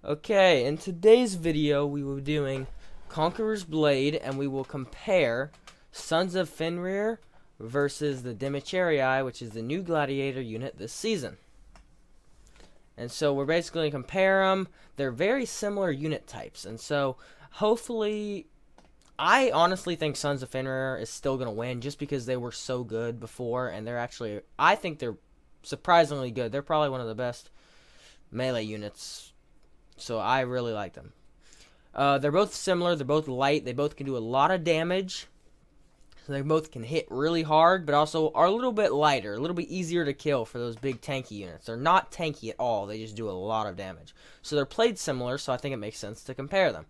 Okay, in today's video we will be doing Conqueror's Blade, and we will compare Sons of Fenrir versus the Dimachaeri, which is the new Gladiator unit this season. And so we're basically going to compare them. They're very similar unit types, and so hopefully, I honestly think Sons of Fenrir is still going to win just because they were so good before, and I think they're surprisingly good. They're probably one of the best melee units, so I really like them. They're both similar. They're both light. They both can do a lot of damage. So they both can hit really hard, but also are a little bit lighter, a little bit easier to kill for those big tanky units. They're not tanky at all. They just do a lot of damage. So they're played similar, so I think it makes sense to compare them.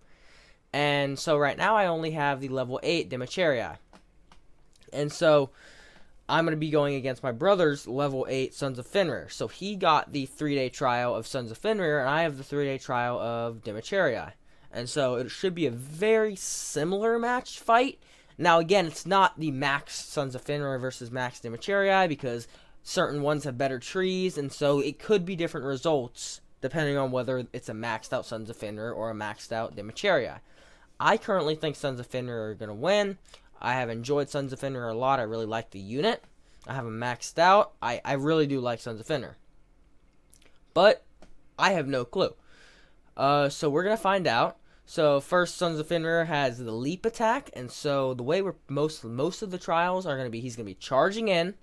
And so right now I only have the level 8 Dimachaeri. And so I'm going to be going against my brother's level 8 Sons of Fenrir. So he got the 3-day trial of Sons of Fenrir, and I have the 3-day trial of Dimachaeri. And so it should be a very similar match fight. Now again, it's not the max Sons of Fenrir versus max Dimachaeri, because certain ones have better trees, and so it could be different results depending on whether it's a maxed out Sons of Fenrir or a maxed out Dimachaeri. I currently think Sons of Fenrir are going to win. I have enjoyed Sons of Fenrir a lot. I really like the unit. I have them maxed out. I really do like Sons of Fenrir. But I have no clue. So we're going to find out. So first, Sons of Fenrir has the leap attack. And so the way most of the trials are going to be, he's going to be charging in.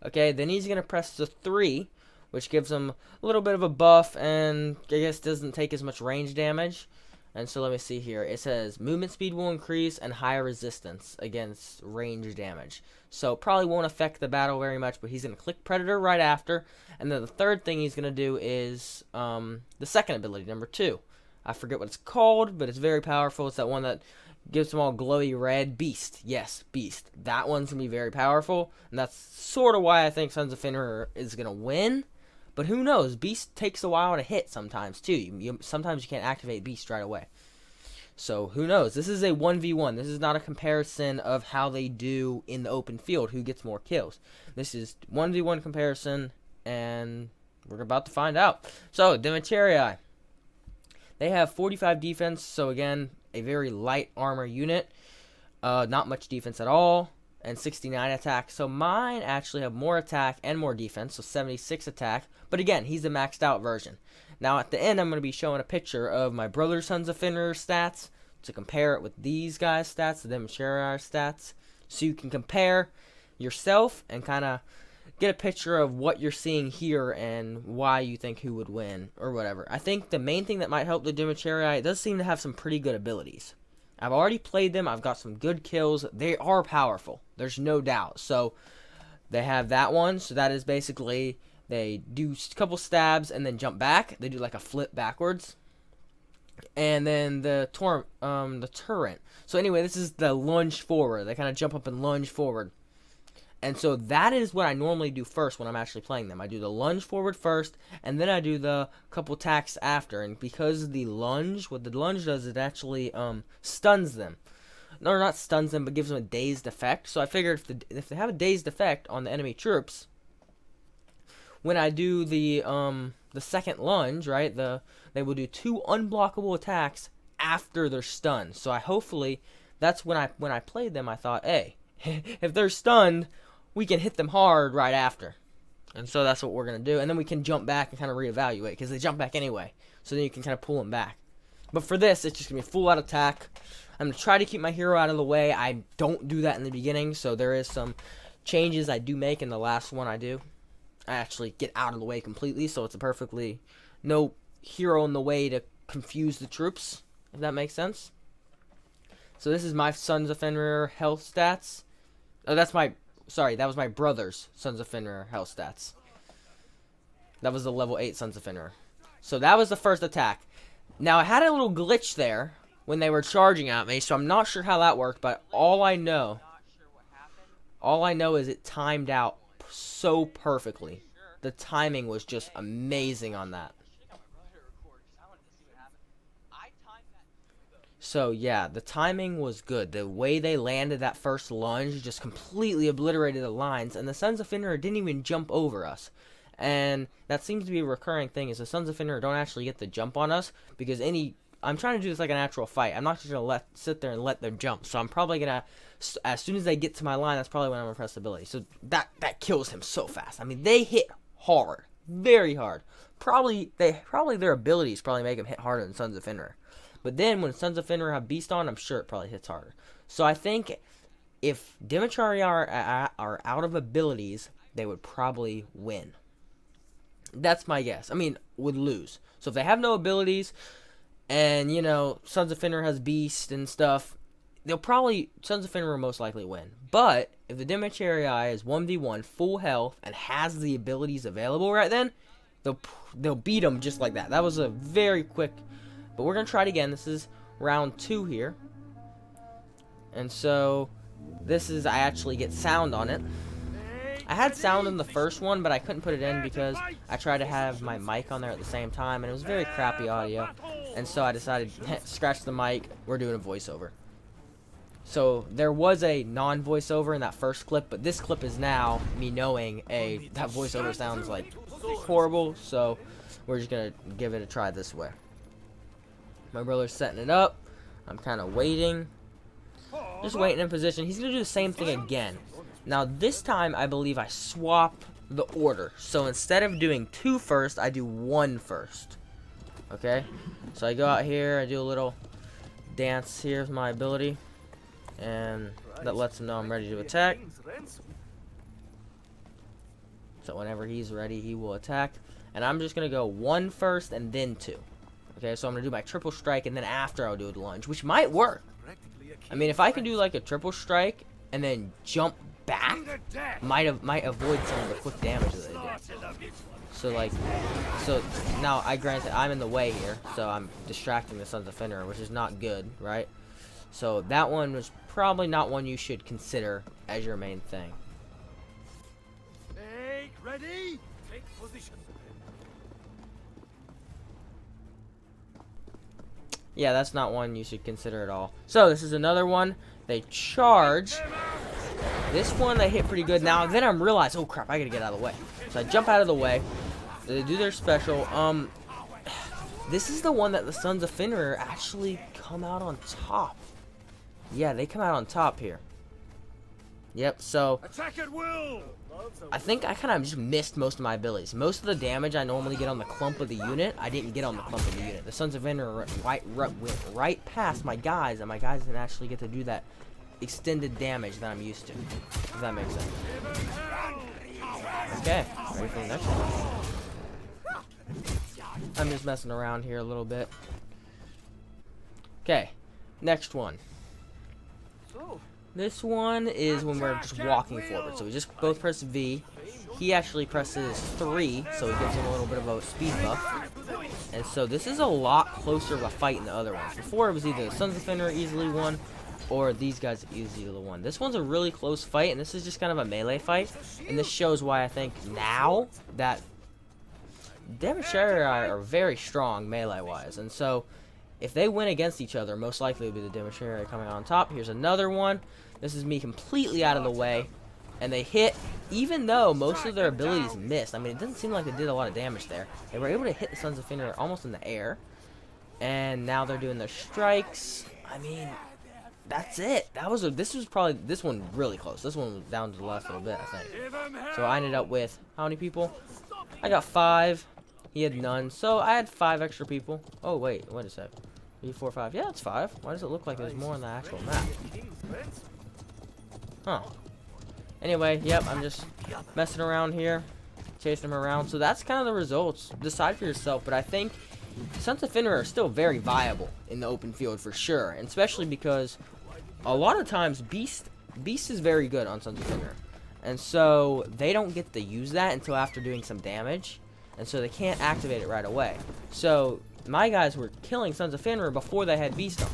Okay, then he's going to press the 3, which gives him a little bit of a buff and I guess doesn't take as much range damage. And so let me see here. It says movement speed will increase and higher resistance against range damage. So probably won't affect the battle very much, but he's going to click Predator right after. And then the third thing he's going to do is the second ability, number 2. I forget what it's called, but it's very powerful. It's that one that gives them all glowy red. Beast. Yes, Beast. That one's going to be very powerful. And that's sort of why I think Sons of Fenrir is going to win. But who knows? Beast takes a while to hit sometimes, too. Sometimes you can't activate Beast right away. So, who knows? This is a 1v1. This is not a comparison of how they do in the open field, who gets more kills. This is 1v1 comparison, and we're about to find out. So, Dimachaeri. They have 45 defense, so again, a very light armor unit. Not much defense at all. And 69 attack. So mine actually have more attack and more defense, so 76 attack. But again, he's the maxed out version. Now at the end, I'm going to be showing a picture of my brother's Sons of Fenrir stats to compare it with these guys' stats, the Dimacheri stats, so you can compare yourself and kind of get a picture of what you're seeing here and why you think who would win or whatever. I think the main thing that might help the Dimacheri, it does seem to have some pretty good abilities. I've already played them. I've got some good kills. They are powerful. There's no doubt. So they have that one. So that is basically they do a couple stabs and then jump back. They do like a flip backwards. And then the turret. So anyway, this is the lunge forward. They kind of jump up and lunge forward. And so that is what I normally do first when I'm actually playing them. I do the lunge forward first, and then I do the couple attacks after. And because what the lunge does, it actually stuns them. No, not stuns them, but gives them a dazed effect. So I figured if they have a dazed effect on the enemy troops, when I do the second lunge, right, they will do 2 unblockable attacks after they're stunned. So hopefully that's when I played them, I thought, hey, if they're stunned, we can hit them hard right after. And so that's what we're going to do. And then we can jump back and kind of reevaluate, because they jump back anyway. So then you can kind of pull them back. But for this, it's just going to be a full-out attack. I'm going to try to keep my hero out of the way. I don't do that in the beginning, so there is some changes I do make in the last one I do. I actually get out of the way completely, so it's a perfectly no hero in the way to confuse the troops, if that makes sense. So this is my Sons of Fenrir health stats. Oh, that was my brother's Sons of Fenrir health stats. That was the level 8 Sons of Fenrir. So that was the first attack. Now, I had a little glitch there when they were charging at me, so I'm not sure how that worked, but all I know is it timed out so perfectly. The timing was just amazing on that. So yeah, the timing was good. The way they landed that first lunge just completely obliterated the lines, and the Sons of Fenrir didn't even jump over us. And that seems to be a recurring thing, is the Sons of Fenrir don't actually get the jump on us, because I'm trying to do this like an actual fight. I'm not just going to sit there and let them jump. So I'm probably going to, as soon as they get to my line, that's probably when I'm going to press the ability. So that kills him so fast. I mean, they hit hard. Very hard. Probably their abilities probably make them hit harder than Sons of Fenrir. But then when Sons of Fenrir have Beast on, I'm sure it probably hits harder. So I think if Dimacheri are out of abilities, they would probably win. That's my guess. I mean, would lose. So if they have no abilities, and, you know, Sons of Fenrir has Beast and stuff, Sons of Fenrir will most likely win. But if the Dimachaeri is 1v1, full health, and has the abilities available right then, they'll beat them just like that. That was a very quick, but we're going to try it again. This is round 2 here. And so, I actually get sound on it. I had sound in the first one, but I couldn't put it in because I tried to have my mic on there at the same time, and it was very crappy audio. And so I decided, scratch the mic, we're doing a voiceover. So there was a non-voiceover in that first clip, but this clip is now me knowing that voiceover sounds like horrible, so we're just going to give it a try this way. My brother's setting it up. I'm kind of waiting. Just waiting in position. He's going to do the same thing again. Now this time I believe I swap the order. So instead of doing 2 first, I do 1 first. Okay? So I go out here, I do a little dance here with my ability. And that lets him know I'm ready to attack. So whenever he's ready, he will attack. And I'm just going to go 1 first and then 2. Okay, so I'm going to do my triple strike, and then after I'll do a lunge, which might work. I mean, if I can do like a triple strike and then jump back, might avoid some of the quick damage that they did. So now granted I'm in the way here, so I'm distracting the Sons of Fenrir, which is not good, right? So that one was probably not one you should consider as your main thing. Ready? Take position. Yeah, that's not one you should consider at all. So this is another one. They charge. This one they hit pretty good. Now then I'm realized, oh crap, I gotta get out of the way. So I jump out of the way. They do their special. This is the one that the Sons of Fenrir actually come out on top. Yeah, they come out on top here. Yep, so attack at will. I think I kind of just missed most of my abilities. Most of the damage I normally get on the clump of the unit, I didn't get on the clump of the unit. The Sons of Fenrir went right past my guys, and my guys didn't actually get to do that extended damage that I'm used to. If that makes sense. Okay, ready for the next one. I'm just messing around here a little bit. Okay, next one. This one is when we're just walking forward. So we just both press V. He actually presses 3, so it gives him a little bit of a speed buff. And so this is a lot closer of a fight than the other ones. Before it was either the Sons of Fenrir easily won, or these guys easily won. This one's a really close fight, and this is just kind of a melee fight. And this shows why I think now that Dimacheri are very strong melee-wise. And so if they win against each other, most likely it will be the Dimacheri coming on top. Here's another one. This is me completely out of the way. And they hit, even though most of their abilities missed. I mean, it doesn't seem like they did a lot of damage there. They were able to hit the Sons of Fenrir almost in the air. And now they're doing their strikes. I mean, that's it. This one really close. This one was down to the last little bit, I think. So I ended up with, how many people? I got 5. He had none. So I had 5 extra people. Oh, wait a sec. 3, 4, 5. Yeah, it's 5. Why does it look like there's more on the actual map? Huh. Anyway, yep, I'm just messing around here, chasing them around. So that's kind of the results. Decide for yourself, but I think Sons of Fenrir are still very viable in the open field for sure, and especially because a lot of times Beast is very good on Sons of Fenrir, and so they don't get to use that until after doing some damage, and so they can't activate it right away. So my guys were killing Sons of Fenrir before they had Beast on.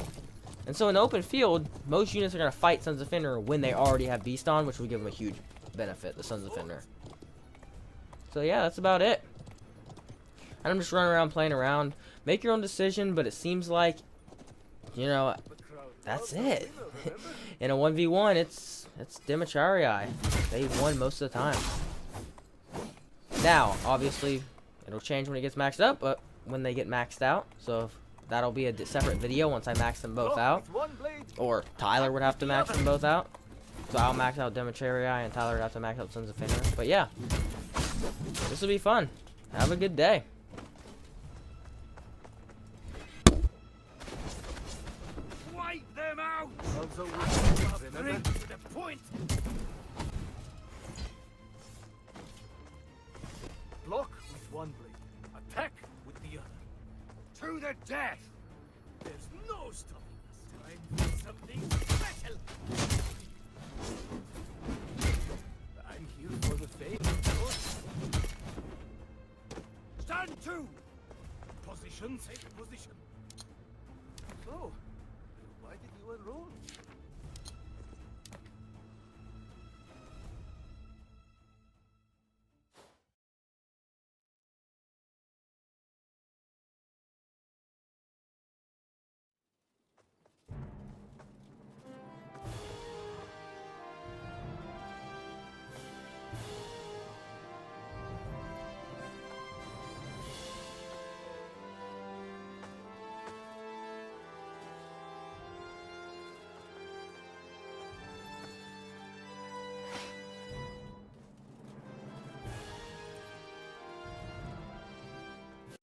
And so in the open field, most units are going to fight Sons of Fenrir when they already have Beast on, which will give them a huge benefit, the Sons of Fenrir. So yeah, that's about it. And I'm just running around playing around. Make your own decision, but it seems like, you know, that's it. In a 1v1, it's Dimachaeri. They won most of the time. Now, obviously, it'll change when it gets maxed up, but when they get maxed out, so that'll be a separate video once I max them both out. Or Tyler would have to max them both out. So I'll max out Dimachaeri and Tyler would have to max out Sons of Fenrir. But yeah, this will be fun. Have a good day. Wipe them out! Bring to the point! Block with one blade. Attack with the other. To the death! There's no stopping us. Time for something special! I'm here for the fame, of course. Stand to! Position, take a position. So, why did you enroll?